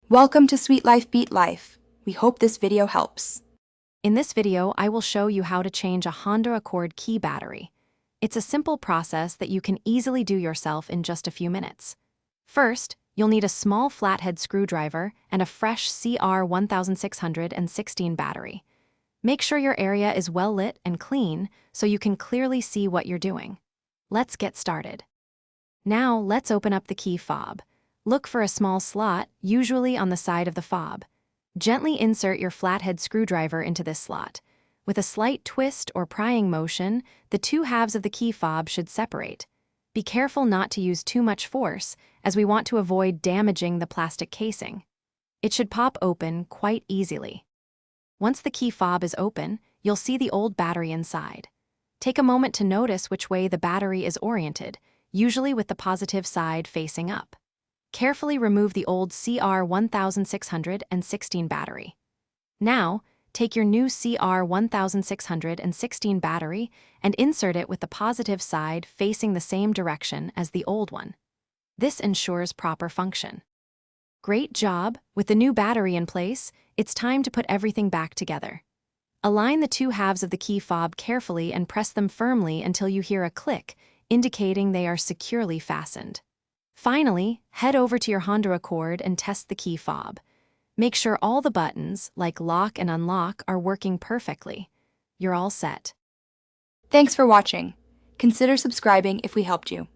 Welcome to Sweet Life Beat Life. We hope this video helps. In this video, I will show you how to change a Honda Accord key battery. It's a simple process that you can easily do yourself in just a few minutes. First, you'll need a small flathead screwdriver and a fresh CR1616 battery. Make sure your area is well lit and clean so you can clearly see what you're doing. Let's get started. Now, let's open up the key fob. Look for a small slot, usually on the side of the fob. Gently insert your flathead screwdriver into this slot. With a slight twist or prying motion, the two halves of the key fob should separate. Be careful not to use too much force, as we want to avoid damaging the plastic casing. It should pop open quite easily. Once the key fob is open, you'll see the old battery inside. Take a moment to notice which way the battery is oriented, usually with the positive side facing up. Carefully remove the old CR1616 battery. Now, take your new CR1616 battery and insert it with the positive side facing the same direction as the old one. This ensures proper function. Great job! With the new battery in place, it's time to put everything back together. Align the two halves of the key fob carefully and press them firmly until you hear a click, indicating they are securely fastened. Finally, head over to your Honda Accord and test the key fob. Make sure all the buttons, like lock and unlock, are working perfectly. You're all set. Thanks for watching. Consider subscribing if we helped you.